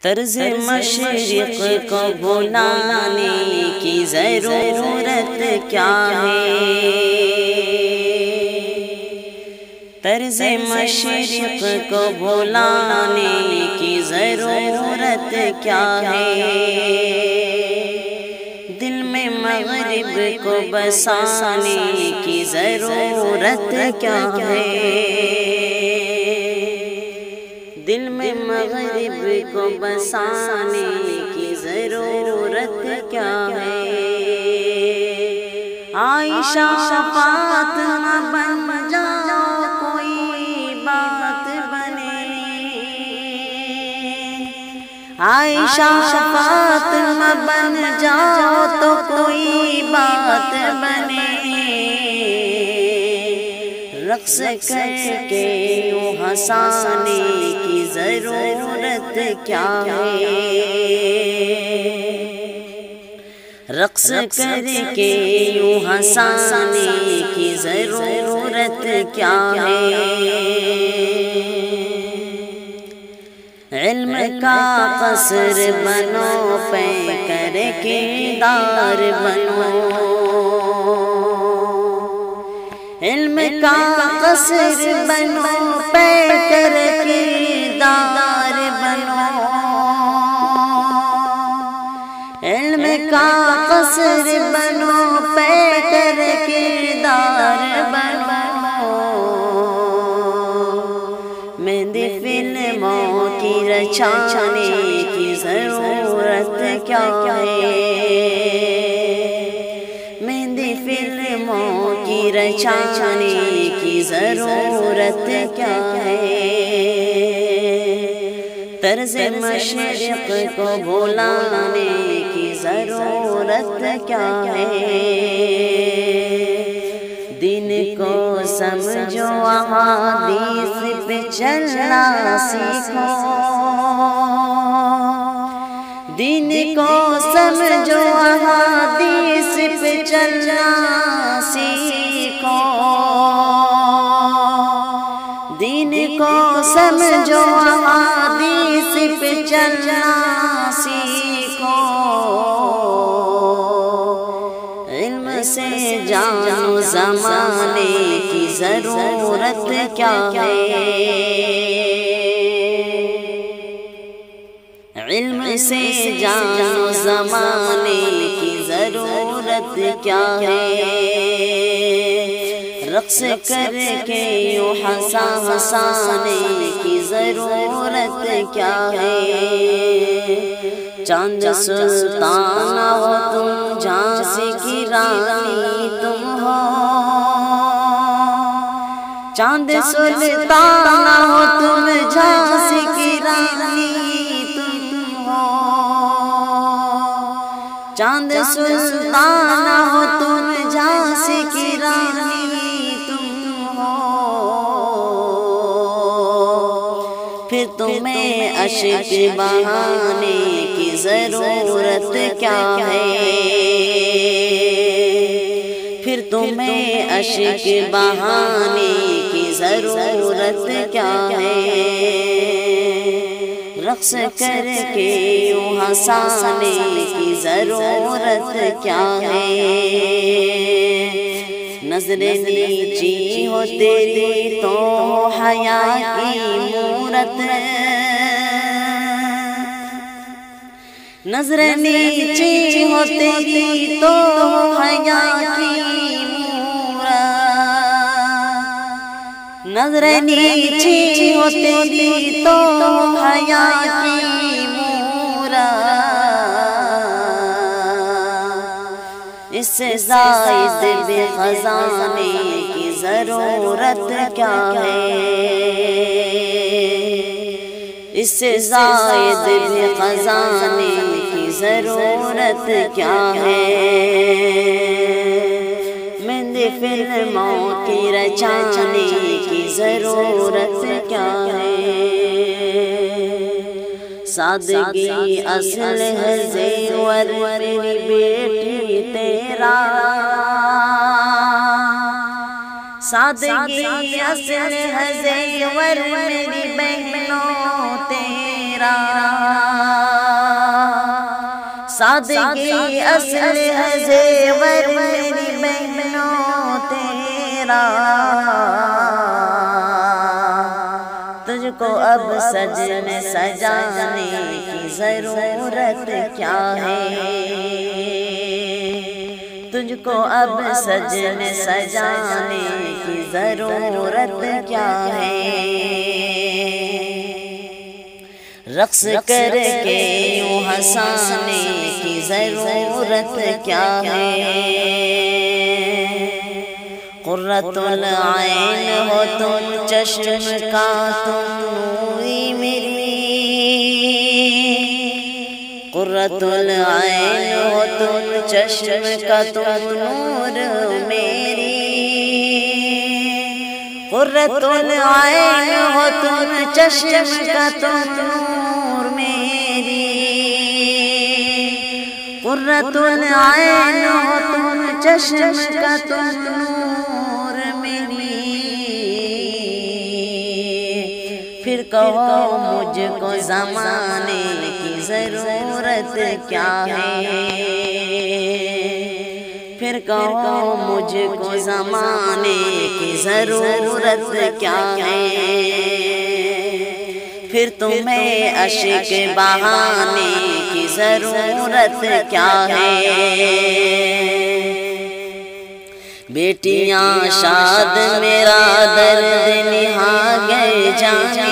طرز مشرق کو بھلانے کی ضرورت کیا ہے؟ طرز مشرق کو بھلانے کی ضرورت کیا ہے؟ دل میں مغرب کو بسانے کی ضرورت کیا ہے؟ دل میں مغرب کو بسانے کی ضرورت کیا ہے؟ عائشہ فاطمہ بن جاؤ کوئی بات بنے، عائشہ فاطمہ بن جاؤ تو کوئی بات بنے، رقص کر کے یوں ہنسانے کی ضرورت کیا ہے؟ رقص کر کے یوں ہنسانے کی ضرورت کیا ہے؟ علم کا قصر بنو پیکر کردار بنو، علم کا قصر بنو پیکر کردار بنو، علم کا قصر بنو پیکر کردار بنو، مہندی فلموں کی رچانے کی ضرورت کیا ہے؟ مہندی فلموں کی رچانے کی ضرورت کیا ہے؟ طرز مشرق کو بھلانے کی ضرورت کیا ہے؟ دین کو سمجھو احادیث پہ چلنا سیکھو، دین کو سمجھو احادیث پہ چلنا سیکھو، دین کو سمجھو احادیث پہ چلنا سیکھو، علم سے جانو زمانے کی ضرورت کیا ہے؟ علم سے جانو زمانے کی ضرورت کیا ہے؟ رقص کر کے یوں ہنسانے کی ضرورت کیا ہے؟ چاند سلطان ہو تم، جھانسی کی رانی تم ہو، چاند سلطان ہو تم، جھانسی کی رانی تم ہو، چاند سلطان ہو تم، جھانسی کی رانی تم ہو، پھر تمہیں اشک بہانے کی ضرورت کیا ہے؟ پھر تمہیں اشک بہانے کی ضرورت کیا ہے؟ رقص کر کے یوں ہنسانے کی ضرورت کیا ہے؟ نظر نیچی ہو تیری تو حیا کی مورت، نظر نیچی ہو تیری تو حیا کی مورت، نظر نیچی ہو تیری تو حیا کی مورت، اس سے زائد بھی خزانے کی ضرورت کیا ہے؟ اس سے زائد بھی خزانے کی ضرورت کیا ہے؟ مہندی فلموں کی رچانے کی ضرورت کیا ہے؟ سادگی اصل ہے زیور میری بیٹی تیرا، سادگی اصل ہے زیور میری بہنوں تیرا، سادگی اصل ہے زیور میری بہنوں تیرا، تجھ کو اب سجنے سجانے کی ضرورت کیا ہے، تجھ کو اب سجنے سجانے کی ضرورت کیا ہے، رقص کر کے یوں ہنسانے کی ضرورت کیا ہے، قرۃ العین ہو تم چشم کا تم نوری میری، قرۃ العین ہو تم چشم کا تم نور میری، قرۃ العین ہو تم چشم کا تم نور میری، قرۃ العین ہو تم چشم کا تم نور میری، پھر کہو مجھ کو زمانے کی ضرورت کیا ہے، پھر کہو مجھ کو زمانے کی ضرورت کیا ہے، پھر تمہیں عشق بہانے کی ضرورت کیا ہے، بیٹیاں شاد میرا درد نہا گئے جانے،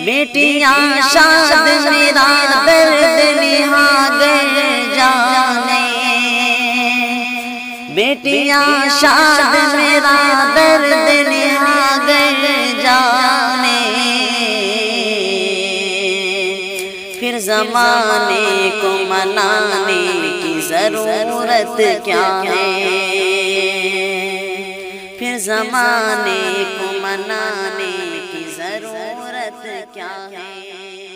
بیٹیاں شاد میرا درد نہا گئے جانے، بیٹیاں شاد میرا درد نہا گئے جانے، پھر زمانے کو منانے کی ضرورت کیا ہے، پھر زمانے کو منانے کی ضرورت کیا ہے۔